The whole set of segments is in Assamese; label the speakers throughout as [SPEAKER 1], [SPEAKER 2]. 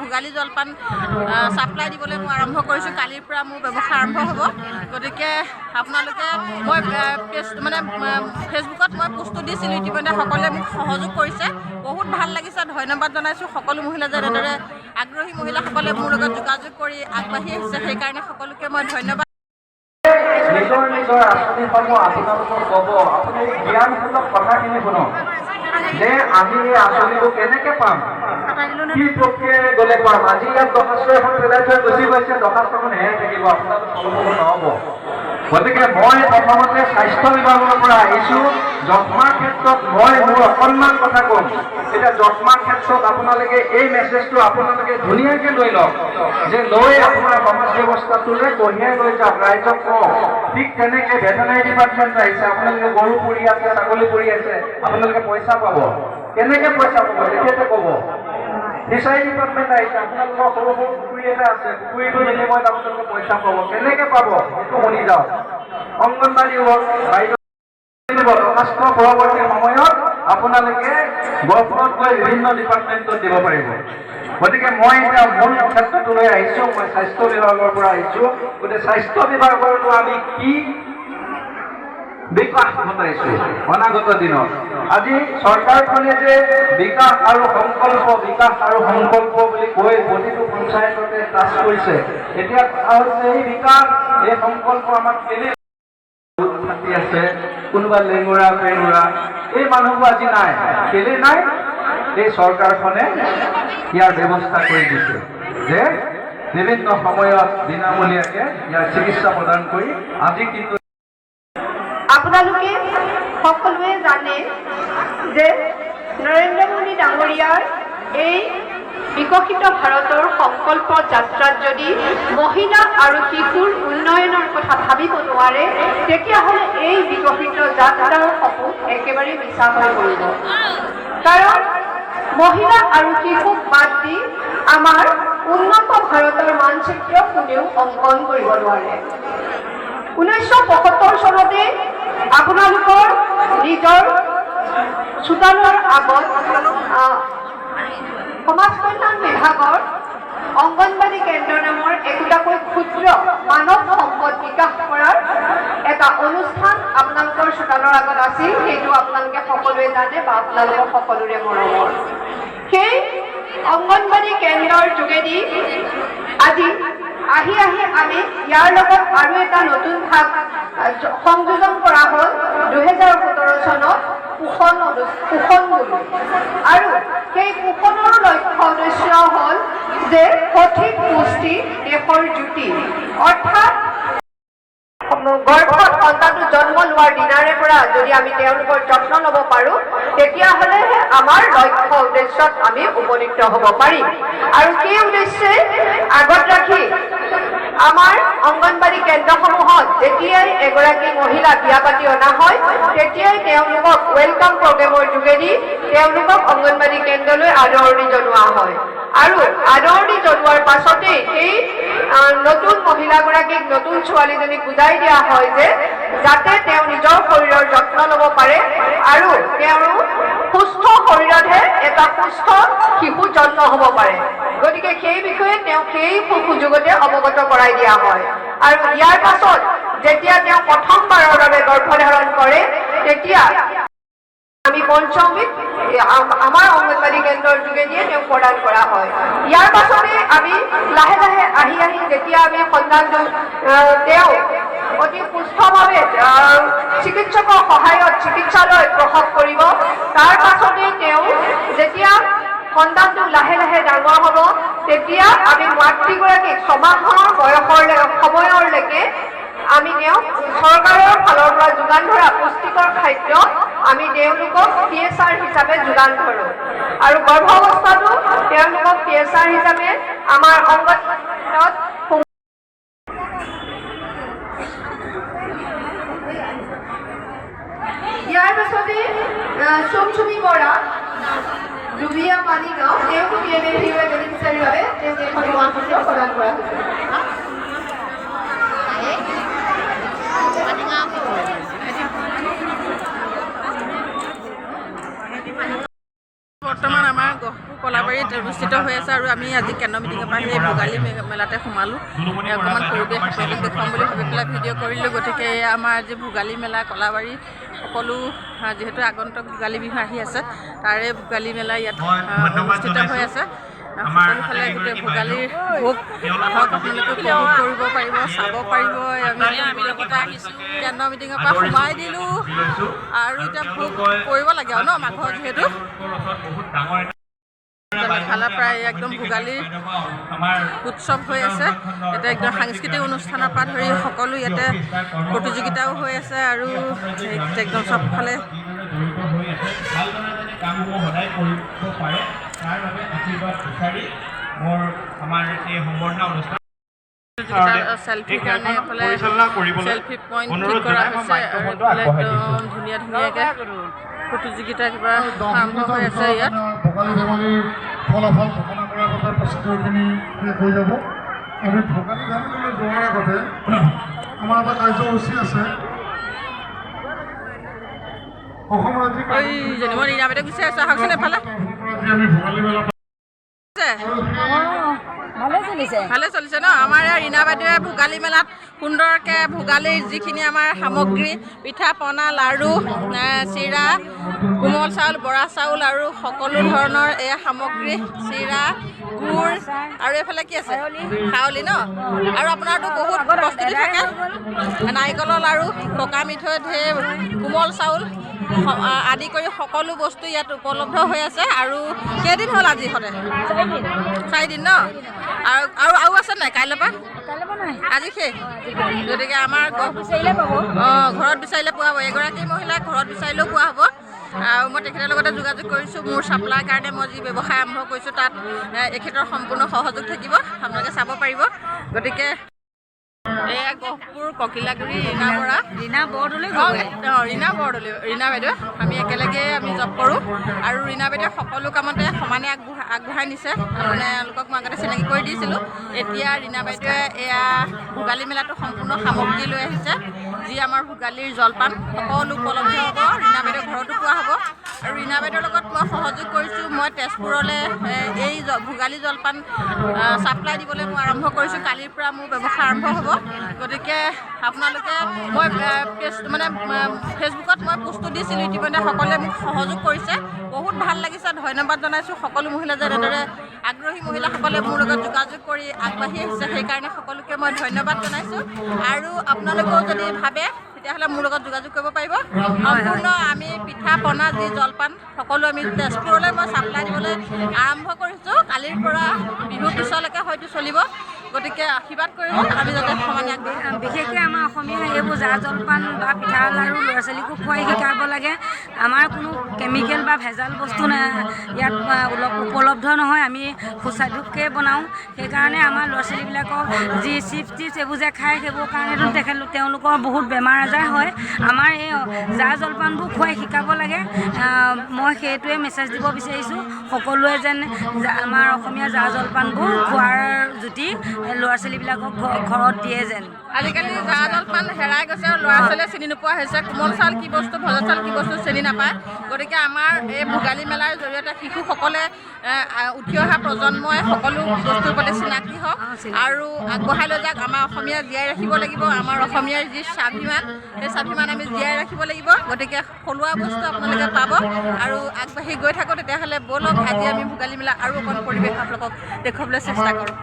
[SPEAKER 1] ভোগালী জলপান ছাপ্লাই দিবলৈ মই আৰম্ভ কৰিছোঁ। কালিৰ পৰা মোৰ ব্যৱসায় আৰম্ভ হ'ব। গতিকে আপোনালোকে মই ফেচবুকত মই পোষ্টটো দিছিলোঁ, ইতিমধ্যে সকলোৱে মোক সহযোগ কৰিছে। বহুত ভাল লাগিছে, ধন্যবাদ জনাইছোঁ সকলো মহিলা যে এনেদৰে আগ্ৰহী মহিলাসকলে মোৰ লগত যোগাযোগ কৰি আগবাঢ়ি আহিছে, সেইকাৰণে সকলোকে মই ধন্যবাদ।
[SPEAKER 2] নিজৰ নিজৰ আঁচনিসমূহ আপোনালোকক ক'ব, আপুনি জ্ঞানমূলক কথাখিনি শুনক যে আমি এই আঁচনিবোৰ কেনেকৈ পাম, কি প্ৰক্ৰিয়াৰে গ'লে পাম। আজি ইয়াত দৰ্খাস্ত এখন পেলাই থৈ গুচি গৈছে, দৰ্খাস্তখন হেৰাই থাকিব, আপোনালোক ফলপ্ৰসূ নহ'ব। গতিকে মই প্ৰথমতে স্বাস্থ্য বিভাগৰ পৰা আহিছোঁ। যক্ষ্মাৰ ক্ষেত্ৰত মই মোৰ অকণমান কথা ক'ম। এতিয়া যক্ষ্মাৰ ক্ষেত্ৰত আপোনালোকে এই মেছেজটো আপোনালোকে ধুনীয়াকৈ লৈ লওক, যে লৈ আপোনাৰ সমাজ ব্যৱস্থাটোলৈ কঢ়িয়াই লৈ যাওক, ৰাইজক কওক। ঠিক তেনেকৈ ভেটেনাৰী ডিপাৰ্টমেণ্ট আহিছে, আপোনালোকে গৰু পুৰি আছে, ছাগলী পুৰি আছে, আপোনালোকে পইচা পাব। কেনেকৈ পইচা পাব তেতিয়াতে ক'ব। ফিচাৰী ডিপাৰ্টমেণ্ট আহিছে, আপোনালোকৰ সৰু সৰু পুখুৰী এটা আছে, পুখুৰীটোৰ বিনিময়ত আপোনালোকে পইচা পাব। কেনেকৈ পাব সেইটো শুনি যাওক। অংগনবাড়ী দৰ্খাস্ত পৰৱৰ্তী সময়ত আপোনালোকে গভৰ্ণত গৈ বিভিন্ন ডিপাৰ্টমেণ্টত দিব পাৰিব। গতিকে মই এতিয়া মূল ক্ষেত্ৰটোলৈ আহিছোঁ, মই স্বাস্থ্য বিভাগৰ পৰা আহিছোঁ। গতিকে স্বাস্থ্য বিভাগৰতো আমি কি বিকাশ ঘটাইছোঁ অনাগত দিনত। আজি চৰকাৰখনে যে বিকাশ আৰু সংকল্প বুলি কৈ প্ৰতিটো পঞ্চায়ততে টাচ কৰিছে। এতিয়া কথা হৈছে এই বিকাশ, এই সংকল্প আমাক কেনে আছে, কোনোবা লেঙুৰা পেঙুৰা এই মানুহবোৰ আজি নাই। কেলে নাই? এই চৰকাৰখনে ইয়াৰ ব্যৱস্থা কৰি দিছে যে বিভিন্ন সময়ত বিনামূলীয়াকৈ ইয়াৰ চিকিৎসা প্ৰদান কৰি আজি কিন্তু
[SPEAKER 3] আপোনালোকে সকলোৱে জানে যে নৰেন্দ্ৰ মোদী ডাঙৰীয়াৰ এই বিকশিত ভাৰতৰ সংকল্প যাত্ৰাত যদি মহিলা আৰু শিশুৰ উন্নয়নৰ কথা ভাবিব নোৱাৰে, তেতিয়াহ'লে এই বিকশিত যাত্ৰাৰ সপোন একেবাৰে মিছা হৈ পৰিব। কাৰণ মহিলা আৰু শিশুক বাদ দি আমাৰ উন্নত ভাৰতৰ মানচিত্ৰ কোনেও অংকন কৰিব নোৱাৰে। 1975 চনতে আপোনালোকৰ নিজৰ চোতালৰ আগত সমাজ কল্যাণ বিভাগৰ অংগনবাড়ী কেন্দ্ৰ নামৰ একোটাকৈ ক্ষুদ্ৰ মানৱ সম্পদ বিকাশ কৰাৰ এটা অনুষ্ঠান আপোনালোকৰ চোতালৰ আগত আছিল। সেইটো আপোনালোকে সকলোৱে জানে বা আপোনালোকৰ সকলোৰে মৰমৰ। সেই অংগনবাড়ী কেন্দ্ৰৰ যোগেদি আজি আহি আমি ইয়াৰ লগত আৰু এটা নতুন ভাগ সংযোজন কৰা হ'ল 2017 চনত পোষণ বুলি। আৰু সেই পোষণৰ লক্ষ্য উদ্দেশ্য হ'ল যে সঠিক পুষ্টি দেশৰ জ্যোতি, অৰ্থাৎ গৰ্ভত সন্তানটো জন্ম লোৱাৰ দিনাৰে পৰা যদি আমি তেওঁলোকৰ যত্ন ল'ব পাৰোঁ, তেতিয়াহ'লেহে আমাৰ লক্ষ্য উদ্দেশ্যত আমি উপনীত হ'ব পাৰিম। আৰু সেই উদ্দেশ্যে আগত ৰাখি আমাৰ অংগনবাড়ী কেন্দ্ৰসমূহত যেতিয়াই এগৰাকী মহিলা বিয়া পাতি অনা হয়, তেতিয়াই তেওঁলোকক ৱেলকাম প্ৰগ্ৰেমৰ যোগেদি তেওঁলোকক অংগনবাড়ী কেন্দ্ৰলৈ আদৰণি জনোৱা হয়। আৰু আদৰণি জনোৱাৰ পাছতেই সেই নতুন মহিলাগৰাকীক, নতুন ছোৱালীজনীক বুজাই দিয়া হয় যে যাতে তেওঁ নিজৰ শৰীৰৰ যত্ন ল'ব পাৰে আৰু তেওঁৰ সুস্থ শৰীৰতহে এটা সুস্থ শিশু জন্ম হ'ব পাৰে। গতিকে সেই বিষয়ে তেওঁক সেই সুযোগতে অৱগত কৰাই দিয়া হয়। আৰু ইয়াৰ পাছত যেতিয়া তেওঁ প্ৰথমবাৰৰ বাবে গৰ্ভধাৰণ কৰে, তেতিয়া আমি পঞ্চমবিধ আমাৰ অংগনবাড়ী কেন্দ্ৰৰ যোগেদিয়ে তেওঁক প্ৰদান কৰা হয়। ইয়াৰ পাছতে আমি লাহে লাহে আহি যেতিয়া আমি সন্তানটো তেওঁ অতি সুস্থভাৱে চিকিৎসকৰ সহায়ত চিকিৎসালয়ত প্ৰসৱ কৰিব, তাৰ পাছতে তেওঁ যেতিয়া সন্তানটো লাহে লাহে ডাঙৰ হ'ব, তেতিয়া আমি মাতৃগৰাকীক 6 মাহৰ সময়লৈকে আমি তেওঁক চৰকাৰৰ ফালৰ পৰা যোগান ধৰা পুষ্টিকৰ খাদ্য আমি তেওঁলোকক PSR হিচাপে যোগান ধৰোঁ। আৰু গৰ্ভাৱস্থাটো তেওঁলোকক PSR হিচাপে আমাৰ অংগনবাড়ীত ইয়াৰ পাছতে চুমচুমি বৰা, জুবিয়া মালিগাঁও, তেওঁকো PMAVY বেনিফিচিয়াৰীৰ বাবে তেওঁক এখন প্ৰমাণপত্ৰ প্ৰদান কৰা হৈছে।
[SPEAKER 1] বৰ্তমান আমাৰ গহপুৰ কলাবাৰীত ইয়াতে অনুষ্ঠিত হৈ আছে আৰু আমি আজি কেন্দ্ৰ মিটিঙৰ পৰা সেই ভোগালী মেলাতে সোমালোঁ অকণমান পৰিৱেশ আপোনালোকক দেখুৱাম বুলি ভাবি পেলাই ভিডিঅ' কৰিলোঁ গতিকে আমাৰ আজি ভোগালী মেলা কলাবাৰী সকলো যিহেতু আগন্তুক ভোগালী বিহু আহি আছে তাৰে ভোগালী মেলা ইয়াত অনুষ্ঠিত হৈ আছে সকলোফালে গোটেই ভোগালীৰ ভোগ আহক আপোনালোকে উপভোগ কৰিব পাৰিব চাব পাৰিব আমি লগতে আহিছোঁ কেন্দ্ৰ মিটিঙৰ পৰা সোমাই দিলোঁ আৰু এতিয়া ভোগ কৰিব লাগে আৰু ন মাঘৰ যিহেতু মেঘালয় প্ৰায় একদম ভোগালীৰ উৎসৱ হৈ আছে ইয়াতে একদম সাংস্কৃতিক অনুষ্ঠানৰ পৰা ধৰি সকলো ইয়াতে প্ৰতিযোগিতাও হৈ আছে আৰু একদম চবফালে চেলফিৰ কাৰণে এইফালে চেলফি পইণ্ট ঠিক কৰা হৈছে আৰু এইফালে একদম ধুনীয়া ধুনীয়াকৈ প্ৰতিযোগিতা কিবা আৰম্ভ হৈ আছে ইয়াত
[SPEAKER 4] ভোগালী ধেমালিৰ ফলাফল ঘোষণা কৰাৰ আগতে প্ৰস্তুতিখিনি শেষ হৈ যাব আমি ভোগালী ধেমালিলৈ যোৱাৰ আগতে আমাৰ এটা কাৰ্যসূচী আছে অসম ৰাজ্যিক
[SPEAKER 1] মই ৰীণাবাইদেউ গুচি আছোঁ আহকচোন এফালে
[SPEAKER 4] আমি ভোগালী মেলা
[SPEAKER 1] ভালে চলিছে ন আমাৰ ইয়াৰ ৰীণা বাইদেৱে ভোগালী মেলাত সুন্দৰকৈ ভোগালীৰ যিখিনি আমাৰ সামগ্ৰী পিঠা পনা লাড়ু চিৰা কোমল চাউল বৰা চাউল আৰু সকলো ধৰণৰ এয়া সামগ্ৰী চিৰা গুড় আৰু এইফালে কি আছে খাৱলি ন আৰু আপোনাৰতো বহুত প্ৰস্তুতি থাকে নাৰিকলৰ লাড়ু পকা মিঠৈ ঢেৰ কোমল চাউল আদি কৰি সকলো বস্তু ইয়াত উপলব্ধ হৈ আছে আৰু কেইদিন হ'ল আজি সদায় 4 দিন ন আৰু আছে নাই কাইলৈ পৰা আজি শেষ গতিকে আমাৰ ঘৰত বিচাৰিলে পোৱা হ'ব এগৰাকী মহিলাক ঘৰত বিচাৰিলেও পোৱা হ'ব আৰু মই তেখেতৰ লগতে যোগাযোগ কৰিছোঁ মোৰ চাপ্লাইৰ কাৰণে মই যি ব্যৱসায় আৰম্ভ কৰিছোঁ তাত এখেতৰ সম্পূৰ্ণ সহযোগ থাকিব আপোনালোকে চাব পাৰিব গতিকে এয়া গহপুৰ ককিলাগুৰি ৰীণা বৰদলৈ ৰীণা বাইদেউ আমি একেলগে আমি জব কৰোঁ আৰু ৰীণা বাইদেৱে সকলো কামতে সমানে আগবঢ়াই নিছে মানে এওঁলোকক মই আগতে চিনাকি কৰি দিছিলোঁ এতিয়া ৰীণা বাইদেৱে এয়া ভোগালী মেলাটো সম্পূৰ্ণ সামগ্ৰী লৈ আহিছে যি আমাৰ ভোগালীৰ জলপান সকলো উপলব্ধ হ'ব ৰীণা বাইদেউ ঘৰতো পোৱা হ'ব আৰু ৰীণা বাইদেউৰ লগত মই সহযোগ কৰিছোঁ মই তেজপুৰলৈ এই ভোগালী জলপান ছাপ্লাই দিবলৈ মই আৰম্ভ কৰিছোঁ কালিৰ পৰা মোৰ ব্যৱসায় আৰম্ভ হ'ব গতিকে আপোনালোকে মই ফেচবুকত মই পোষ্টটো দিছিলোঁ ইতিমধ্যে সকলোৱে মোক সহযোগ কৰিছে বহুত ভাল লাগিছে ধন্যবাদ জনাইছোঁ সকলো মহিলা যে এনেদৰে আগ্ৰহী মহিলাসকলে মোৰ লগত যোগাযোগ কৰি আগবাঢ়ি আহিছে সেইকাৰণে সকলোকে মই ধন্যবাদ জনাইছোঁ আৰু আপোনালোকেও যদি ভাবে তেতিয়াহ'লে মোৰ লগত যোগাযোগ কৰিব পাৰিব সম্পূৰ্ণ আমি পিঠা পনা যি জলপান সকলো আমি তেজপুৰলৈ মই ছাপ্লাই দিবলৈ আৰম্ভ কৰিছোঁ কালিৰ পৰা বিহুৰ পিছলৈকে হয়তো চলিব গতিকে আশীৰ্বাদ কৰিব আমি যাতে সমানে আগবাঢ়ি
[SPEAKER 5] বিশেষকৈ আমাৰ অসমীয়া এইবোৰ জা জলপান বা পিঠা লাড়ু ল'ৰা ছোৱালীকো খুৱাই শিকাব লাগে আমাৰ কোনো কেমিকেল বা ভেজাল বস্তু ইয়াত উপলব্ধ নহয় আমি সুস্বাদুকৈ বনাওঁ সেইকাৰণে আমাৰ ল'ৰা ছোৱালীবিলাকক যি চিপছ এইবোৰ যে খায় সেইবোৰ কাৰণেতো তেওঁলোকৰ বহুত বেমাৰ আজাৰ হয় আমাৰ এই জা জলপানবোৰ খুৱাই শিকাব লাগে মই সেইটোৱে মেছেজ দিব বিচাৰিছোঁ সকলোৱে যেন আমাৰ অসমীয়া জা জলপানবোৰ খোৱাৰ জুতি ল'ৰা ছোৱালীবিলাকক ঘৰত দিয়ে যেন
[SPEAKER 1] আজিকালি জা জলপান হেৰাই গৈছে আৰু ল'ৰা ছোৱালীয়ে চিনি নোপোৱা হৈছে কোমল চাউল কি বস্তু ভজা চাউল কি বস্তু চিনি নাপায় গতিকে আমাৰ এই ভোগালী মেলাৰ জৰিয়তে শিশুসকলে উঠি অহা প্ৰজন্মই সকলো বস্তুৰ প্ৰতি চিনাকি হওক আৰু আগবঢ়াই লৈ যাওক আমাৰ অসমীয়া জীয়াই ৰাখিব লাগিব আমাৰ অসমীয়াৰ যি স্বাভিমান সেই স্বাভিমান আমি জীয়াই ৰাখিব লাগিব গতিকে থলুৱা বস্তু আপোনালোকে পাব আৰু আগবাঢ়ি গৈ থাকোঁ তেতিয়াহ'লে ব'লক আজি আমি ভোগালী মেলা আৰু অকণ পৰিৱেশ আপোনালোকক দেখুৱাবলৈ চেষ্টা কৰোঁ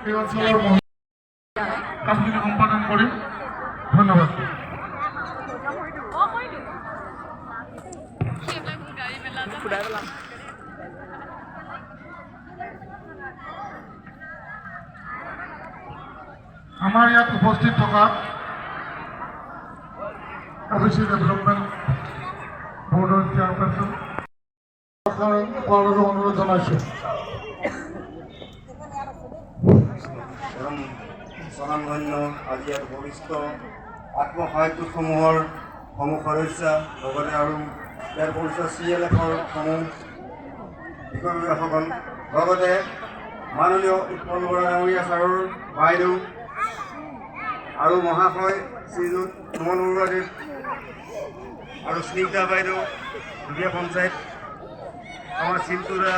[SPEAKER 4] এই অঞ্চলৰ কামখিনি সম্পাদন কৰিম ধন্যবাদ আমাৰ ইয়াত উপস্থিত থকা অফিচি ডেভেলপমেণ্ট বৰ্ডৰ চেয়াৰপাৰচন অনুৰোধ জনাইছোঁ
[SPEAKER 6] স্বনামধন্য আজি ইয়াত উপবিষ্ট আত্মসহায়ক গোটসমূহৰ সমূহ সদস্য লগতে আৰু ইয়াৰ পৰিচয় CLF-ৰ সমূহ বিষয়ববীয়াসকল লগতে মাননীয় উৎপল বৰা ডাঙৰীয়া ছাৰৰ বাইদেউ আৰু মহাশয় শ্ৰীযুত সুমন বৰুৱাদেৱ আৰু স্নিগ্ধা বাইদেউ দুলীয়া পঞ্চায়ত আমাৰ চিন্তুৰা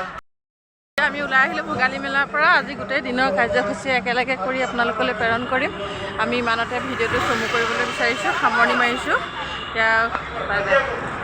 [SPEAKER 1] আমি ওলাই আহিলোঁ ভোগালী মেলাৰ পৰা। আজি গোটেই দিনৰ কাৰ্যসূচী একেলগে কৰি আপোনালোকলৈ প্ৰেৰণ কৰিম। আমি ইমানতে ভিডিঅ'টো চমু কৰিবলৈ বিচাৰিছোঁ, সামৰণি মাৰিছোঁ। এতিয়া বাই বাই।